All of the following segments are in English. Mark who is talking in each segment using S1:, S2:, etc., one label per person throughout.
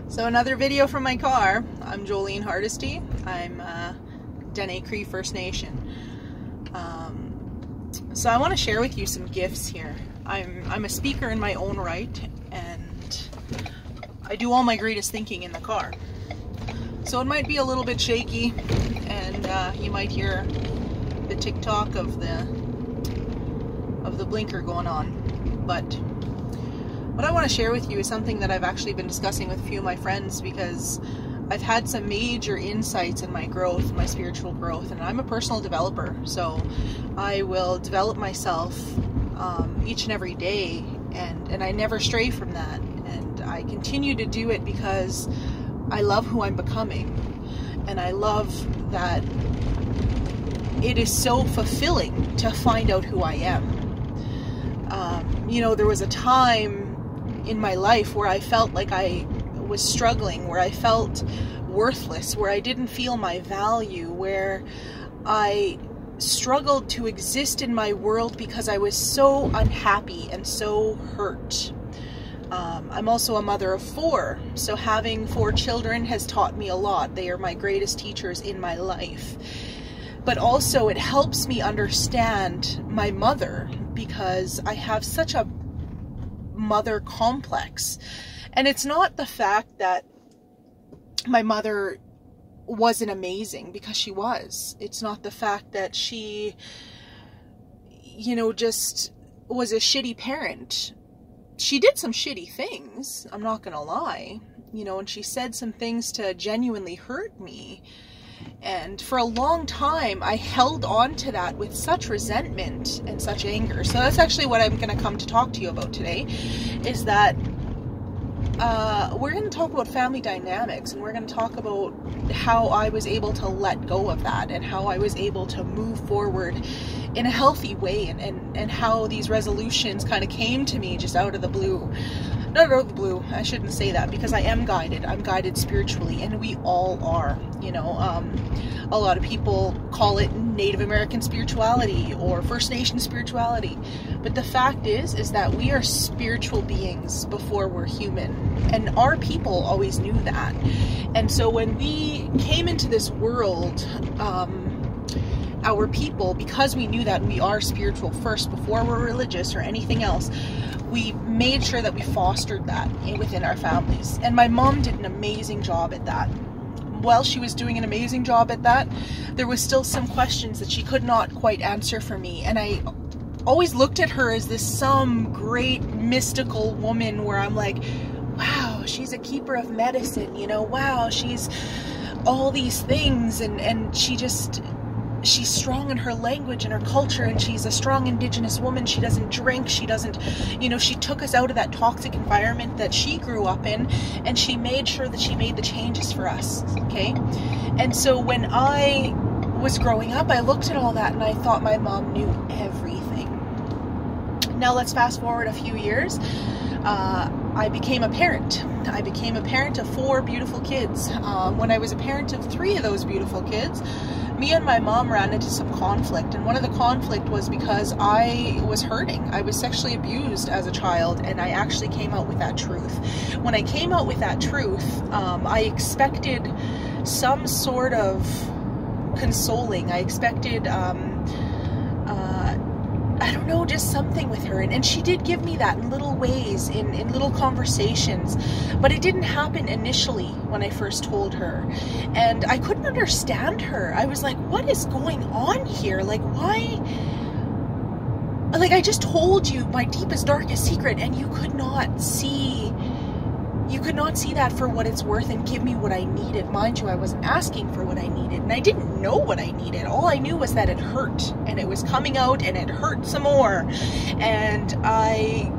S1: So another video from my car. I'm Jolene Hardesty. I'm Dene Cree First Nation. So I want to share with you some gifts here. I'm a speaker in my own right, and I do all my greatest thinking in the car. So it might be a little bit shaky, and you might hear the tick-tock of the blinker going on. But what I want to share with you is something that I've actually been discussing with a few of my friends, because I've had some major insights in my growth, my spiritual growth, and I'm a personal developer, so I will develop myself each and every day, and I never stray from that, and I continue to do it because I love who I'm becoming, and I love that it is so fulfilling to find out who I am. You know, there was a time in my life where I felt like I was struggling, where I felt worthless, where I didn't feel my value, where I struggled to exist in my world because I was so unhappy and so hurt. I'm also a mother of 4, so having 4 children has taught me a lot. They are my greatest teachers in my life. But also it helps me understand my mother, because I have such a mother complex. And it's not the fact that my mother wasn't amazing, because she was. It's not the fact that she, you know, just was a shitty parent. She did some shitty things, I'm not gonna lie, you know, and she said some things to genuinely hurt me. And for a long time, I held on to that with such resentment and such anger. So that's actually what I'm going to come to talk to you about today, is that we're going to talk about family dynamics, and we're going to talk about how I was able to let go of that, and how I was able to move forward in a healthy way, and how these resolutions kind of came to me just out of the blue. Not out of the blue, I shouldn't say that, because I am guided. I'm guided spiritually, and we all are, you know. A lot of people call it Native American spirituality or First Nation spirituality, but the fact is that we are spiritual beings before we're human, and our people always knew that. And so when we came into this world, our people, because we knew that we are spiritual first before we're religious or anything else, we made sure that we fostered that within our families. And my mom did an amazing job at that. While she was doing an amazing job at that, there was still some questions that she could not quite answer for me. And I always looked at her as this some great mystical woman where I'm like, wow, she's a keeper of medicine, you know, wow, she's all these things, and she's strong in her language and her culture, and she's a strong Indigenous woman. She doesn't drink, she doesn't, you know, she took us out of that toxic environment that she grew up in, and she made sure that she made the changes for us, okay? And so when I was growing up, I looked at all that and I thought my mom knew everything. Now let's fast forward a few years. I became a parent. I became a parent of 4 beautiful kids. When I was a parent of 3 of those beautiful kids, me and my mom ran into some conflict, and one of the conflict was because I was hurting. I was sexually abused as a child, and I actually came out with that truth. When I came out with that truth, I expected some sort of consoling. I expected, I don't know, just something with her. And she did give me that in little ways, in little conversations. But it didn't happen initially when I first told her. And I couldn't understand her. I was like, what is going on here? Like, why? Like, I just told you my deepest, darkest secret, and you could not see... You could not see that for what it's worth and give me what I needed. Mind you, I wasn't asking for what I needed, and I didn't know what I needed. All I knew was that it hurt, and it was coming out, and it hurt some more. And I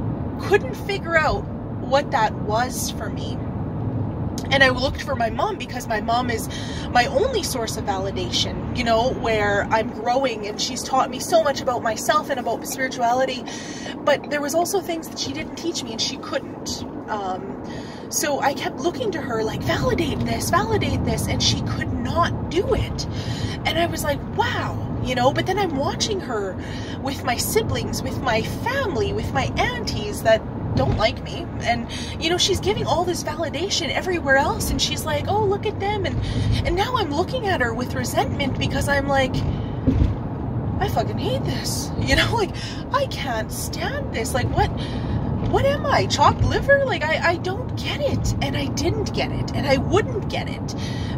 S1: couldn't figure out what that was for me. And I looked for my mom, because my mom is my only source of validation, you know, where I'm growing, and she's taught me so much about myself and about spirituality. But there was also things that she didn't teach me, and she couldn't. So I kept looking to her like, validate this, and she could not do it. And I was like, wow, you know, but then I'm watching her with my siblings, with my family, with my aunties that don't like me. And, you know, she's giving all this validation everywhere else, and she's like, oh, look at them. And now I'm looking at her with resentment because I'm like, I fucking hate this. You know, like, I can't stand this. Like, what am I? Chopped liver? Like, I don't get it. And I didn't get it. And I wouldn't get it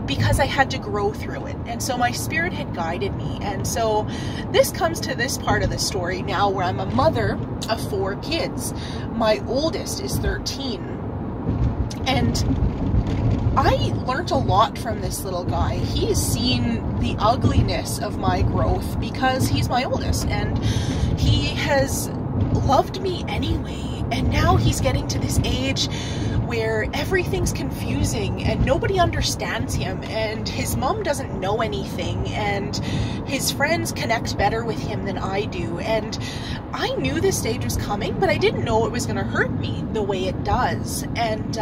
S1: because I had to grow through it. And so my spirit had guided me. And so this comes to this part of the story now where I'm a mother of 4 kids. My oldest is 13. And I learned a lot from this little guy. He's seen the ugliness of my growth because he's my oldest. And he has loved me anyway. And now he's getting to this age where everything's confusing and nobody understands him, and his mom doesn't know anything, and his friends connect better with him than I do. And I knew this stage was coming, but I didn't know it was going to hurt me the way it does. And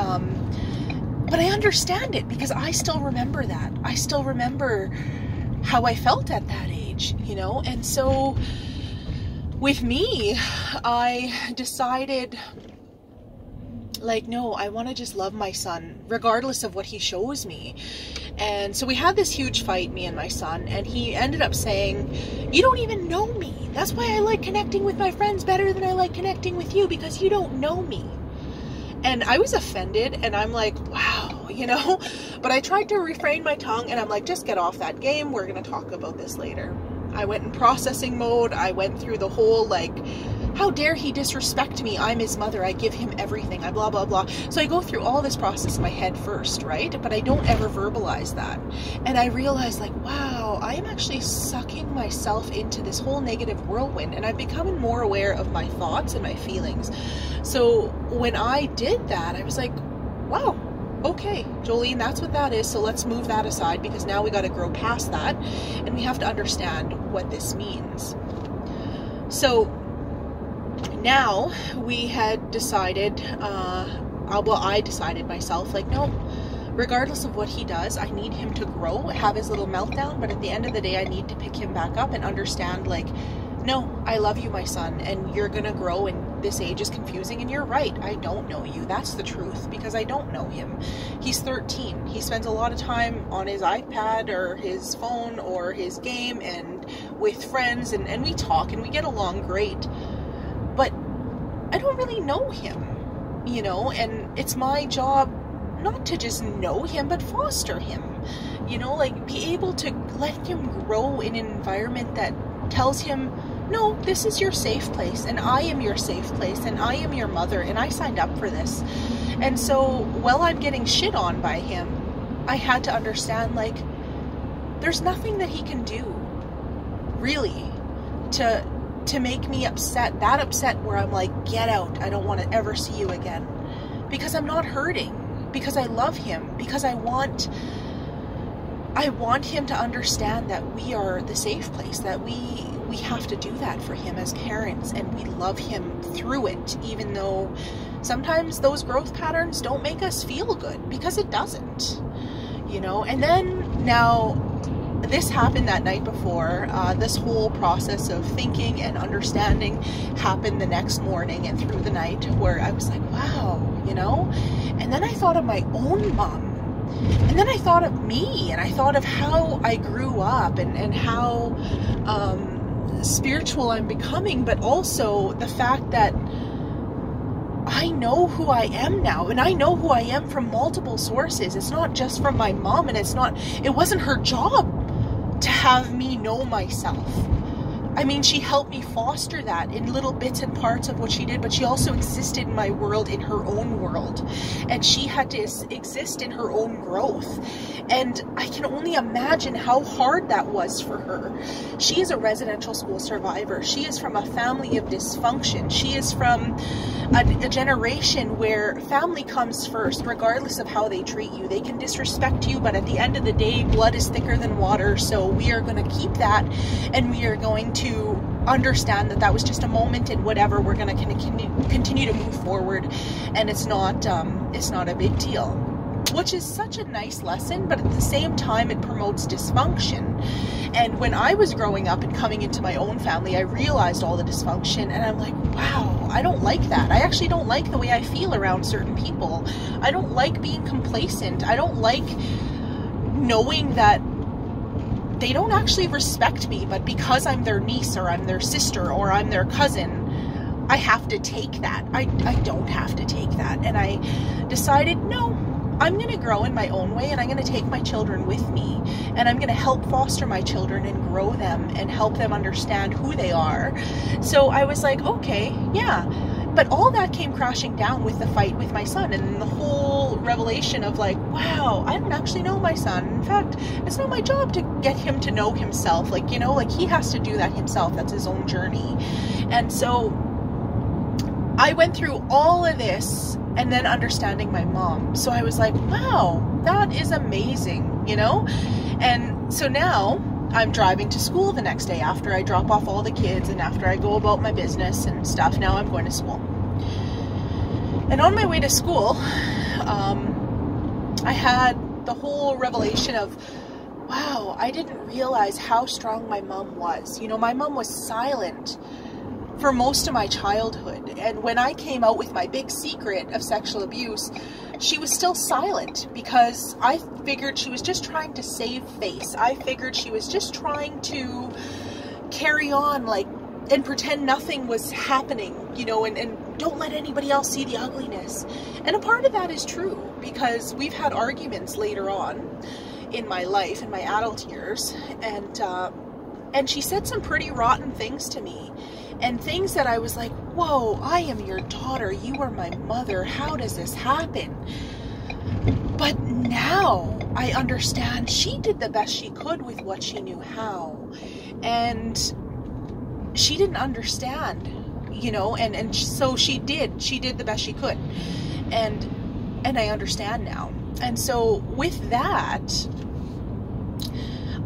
S1: but I understand it because I still remember that. I still remember how I felt at that age, you know. And so with me, I decided, like, no, I want to just love my son regardless of what he shows me. And so we had this huge fight, me and my son, and he ended up saying, you don't even know me. That's why I like connecting with my friends better than I like connecting with you, because you don't know me. And I was offended, and I'm like, wow, you know, but I tried to refrain my tongue, and I'm like, just get off that game. We're going to talk about this later. I went in processing mode. I went through the whole, like, how dare he disrespect me? I'm his mother. I give him everything. I blah, blah, blah. So I go through all this process in my head first, right? But I don't ever verbalize that. And I realized, like, wow, I am actually sucking myself into this whole negative whirlwind. And I'm becoming more aware of my thoughts and my feelings. So when I did that, I was like, wow, okay, Jolene, that's what that is. So let's move that aside, because now we got to grow past that and we have to understand what this means. So now we had decided, well, I decided myself, like, no, regardless of what he does, I need him to grow, have his little meltdown, but at the end of the day, I need to pick him back up and understand, like, no, I love you, my son, and you're gonna grow, and this age is confusing, and you're right, I don't know you. That's the truth, because I don't know him. He's 13. He spends a lot of time on his iPad or his phone or his game and with friends, and we talk and we get along great, but I don't really know him, you know, and it's my job not to just know him, but foster him, you know, like, be able to let him grow in an environment that tells him, no, this is your safe place, and I am your safe place, and I am your mother, and I signed up for this. And so while I'm getting shit on by him, I had to understand, like, there's nothing that he can do really to make me upset, that upset where I'm like, get out, I don't want to ever see you again, because I'm not hurting, because I love him, because I want him to understand that we are the safe place, that we have to do that for him as parents, and we love him through it, even though sometimes those growth patterns don't make us feel good, because it doesn't, you know. And then now this happened that night before. This whole process of thinking and understanding happened the next morning and through the night, where I was like, wow, you know. And then I thought of my own mom. And then I thought of me, and I thought of how I grew up, and how spiritual I'm becoming, but also the fact that I know who I am now, and I know who I am from multiple sources. It's not just from my mom, and it wasn't her job to have me know myself. I mean, she helped me foster that in little bits and parts of what she did, but she also existed in my world, in her own world, and she had to exist in her own growth. And I can only imagine how hard that was for her. She is a residential school survivor. She is from a family of dysfunction. She is from a generation where family comes first, regardless of how they treat you. They can disrespect you, but at the end of the day, blood is thicker than water, so we are going to keep that, and we are going to understand that that was just a moment, and whatever, we're going to continue to move forward, and it's not a big deal, which is such a nice lesson. But at the same time, it promotes dysfunction. And when I was growing up and coming into my own family, I realized all the dysfunction, and I'm like, wow, now. I don't like that. I actually don't like the way I feel around certain people. I don't like being complacent. I don't like knowing that they don't actually respect me, but because I'm their niece or I'm their sister or I'm their cousin, I have to take that. I don't have to take that. And I decided, no, I'm going to grow in my own way, and I'm going to take my children with me, and I'm going to help foster my children and grow them and help them understand who they are. So I was like, okay, yeah. But all that came crashing down with the fight with my son and the whole revelation of like, wow, I don't actually know my son. In fact, it's not my job to get him to know himself. Like, you know, like he has to do that himself. That's his own journey. And so I went through all of this and then understanding my mom. So I was like, wow, that is amazing, you know? And so now I'm driving to school the next day after I drop off all the kids and after I go about my business and stuff. Now I'm going to school. And on my way to school, I had the whole revelation of, wow, I didn't realize how strong my mom was. You know, my mom was silent for most of my childhood. And when I came out with my big secret of sexual abuse, she was still silent because I figured she was just trying to save face. I figured she was just trying to carry on, like, and pretend nothing was happening, you know, and don't let anybody else see the ugliness. And a part of that is true because we've had arguments later on in my life, in my adult years, and she said some pretty rotten things to me. And things that I was like, whoa, I am your daughter. You are my mother. How does this happen? But now I understand she did the best she could with what she knew how. And she didn't understand, you know, and so she did the best she could. And I understand now. And so with that,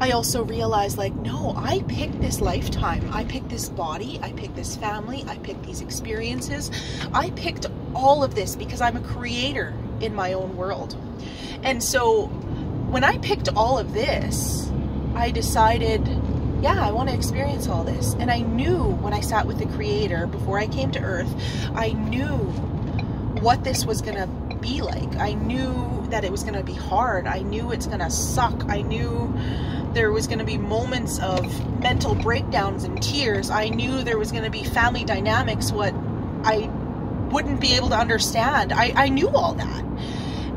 S1: I also realized, like, no, I picked this lifetime. I picked this body. I picked this family. I picked these experiences. I picked all of this because I'm a creator in my own world. And so when I picked all of this, I decided, yeah, I want to experience all this. And I knew when I sat with the Creator before I came to Earth, I knew what this was going to be like. I knew that it was going to be hard. I knew it's going to suck. I knew there was going to be moments of mental breakdowns and tears. I knew there was going to be family dynamics, what I wouldn't be able to understand. I knew all that.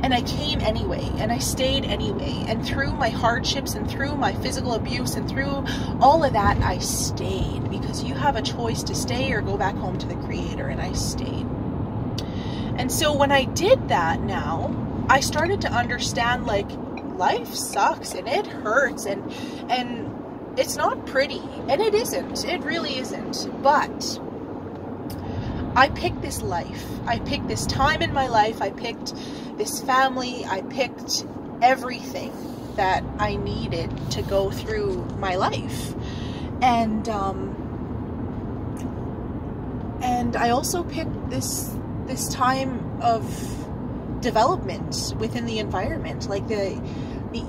S1: And I came anyway, and I stayed anyway. And through my hardships and through my physical abuse and through all of that, I stayed. Because you have a choice to stay or go back home to the Creator, and I stayed. And so when I did that now, I started to understand, like, life sucks and it hurts and it's not pretty, and it isn't. It really isn't. But I picked this life. I picked this time in my life. I picked this family. I picked everything that I needed to go through my life. And I also picked this time of development within the environment, like the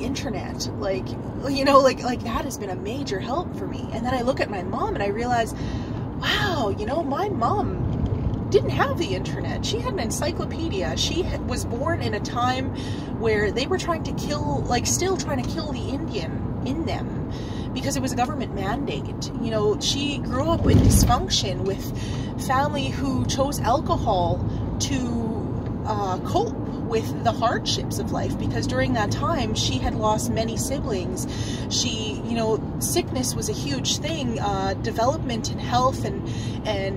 S1: internet, like, you know, like that has been a major help for me. And then I look at my mom and I realize, wow, you know, my mom didn't have the internet. She had an encyclopedia. She was born in a time where they were trying to kill, like still trying to kill the Indian in them because it was a government mandate. You know, she grew up with dysfunction, with family who chose alcohol to cope with the hardships of life, because during that time she had lost many siblings. She, you know, sickness was a huge thing. Development and health and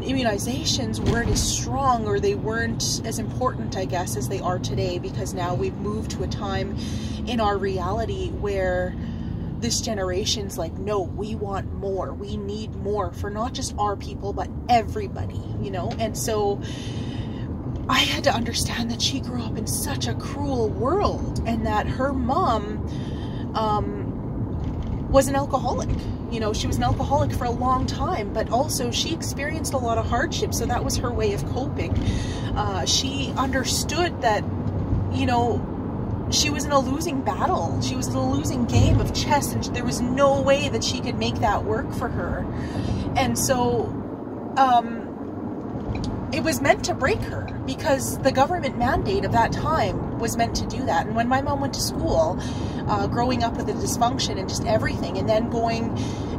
S1: immunizations weren't as strong, or they weren't as important, I guess, as they are today, because now we've moved to a time in our reality where this generation's like, no, we want more. We need more for not just our people, but everybody, you know? And so I had to understand that she grew up in such a cruel world, and that her mom was an alcoholic. You know, she was an alcoholic for a long time, but also she experienced a lot of hardship, so that was her way of coping. She understood that, you know, she was in a losing battle. She was in a losing game of chess, and there was no way that she could make that work for her. And so, it was meant to break her, because the government mandate of that time was meant to do that. And when my mom went to school, growing up with a dysfunction and just everything, and then going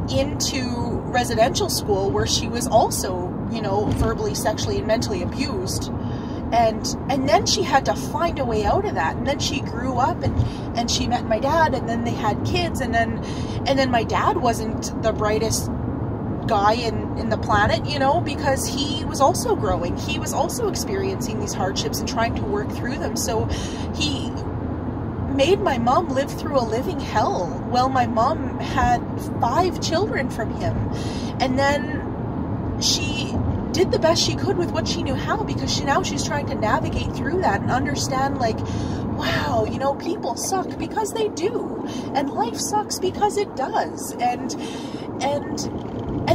S1: into residential school where she was also, you know, verbally, sexually, and mentally abused, and then she had to find a way out of that. And then she grew up, and she met my dad, and then they had kids, and then my dad wasn't the brightest guy in the planet, you know, because he was also growing. He was also experiencing these hardships and trying to work through them. So he made my mom live through a living hell. Well, my mom had 5 children from him, and then she did the best she could with what she knew how, because she's trying to navigate through that and understand, like, wow, you know, people suck because they do, and life sucks because it does, and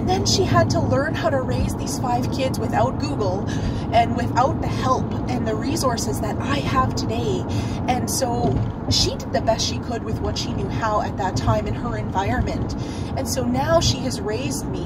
S1: then she had to learn how to raise these 5 kids without Google and without the help and the resources that I have today. And so she did the best she could with what she knew how at that time in her environment. And so now she has raised me,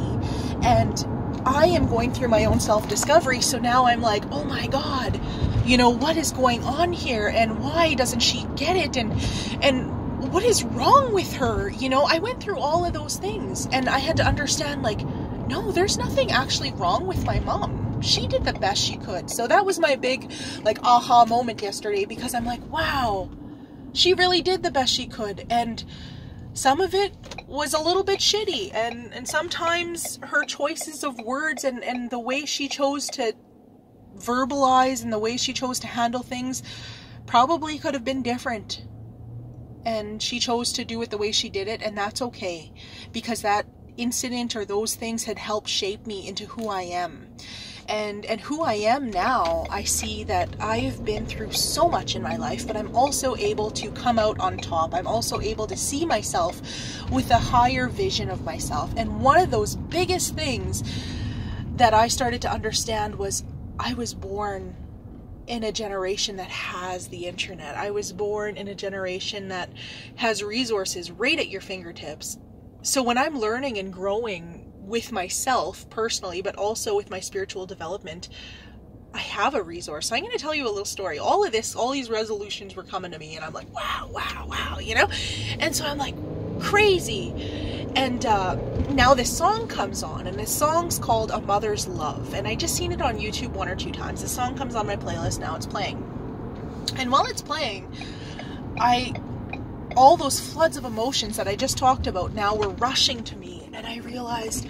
S1: and I am going through my own self-discovery. So now I'm like, oh my God, you know, what is going on here, and why doesn't she get it, and what is wrong with her? You know, I went through all of those things, and I had to understand, like, no, there's nothing actually wrong with my mom. She did the best she could. So that was my big, like, aha moment yesterday, because I'm like, wow, she really did the best she could. And some of it was a little bit shitty, and sometimes her choices of words and the way she chose to verbalize and the way she chose to handle things probably could have been different. And she chose to do it the way she did it, and that's okay, because that incident or those things had helped shape me into who I am. And who I am now, I see that I've been through so much in my life, but I'm also able to come out on top. I'm also able to see myself with a higher vision of myself. And one of those biggest things that I started to understand was I was born in a generation that has the internet. I was born in a generation that has resources right at your fingertips. So when I'm learning and growing with myself personally, but also with my spiritual development, I have a resource. So I'm going to tell you a little story. All these resolutions were coming to me, and I'm like, wow, you know? And so I'm like, crazy. And now this song comes on, and this song's called A Mother's Love. And I just seen it on YouTube 1 or 2 times. The song comes on my playlist, now it's playing. And while it's playing, all those floods of emotions that I just talked about now were rushing to me. And I realized,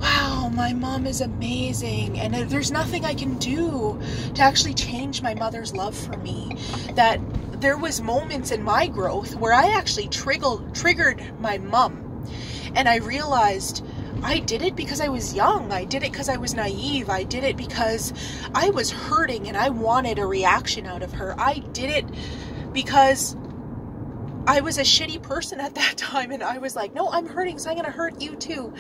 S1: wow, my mom is amazing, and there's nothing I can do to actually change my mother's love for me. That there was moments in my growth where I actually triggered my mom, and I realized I did it because I was young. I did it because I was naive. I did it because I was hurting and I wanted a reaction out of her. I did it because I was a shitty person at that time, and I was like, no, I'm hurting, so I'm going to hurt you too.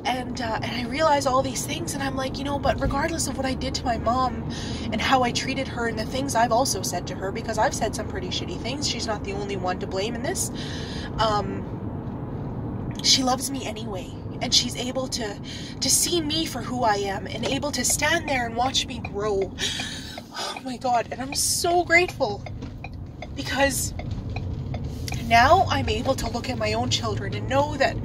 S1: And I realized all these things, and I'm like, you know, but regardless of what I did to my mom and how I treated her and the things I've also said to her, because I've said some pretty shitty things, she's not the only one to blame in this, she loves me anyway. And she's able to see me for who I am, and able to stand there and watch me grow. Oh my God. And I'm so grateful, because now I'm able to look at my own children and know that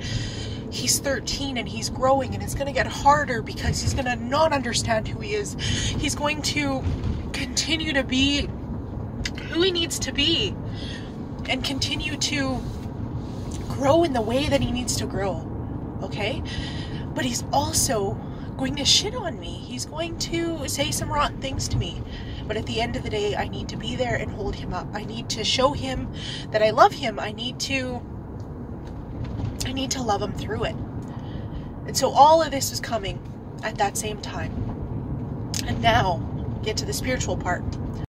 S1: he's 13 and he's growing, and it's going to get harder because he's going to not understand who he is. He's going to continue to be who he needs to be and continue to grow in the way that he needs to grow. Okay? But he's also going to shit on me. He's going to say some rotten things to me. But at the end of the day, I need to be there and hold him up. I need to show him that I love him. I need to love him through it. And so all of this was coming at that same time. And now, get to the spiritual part.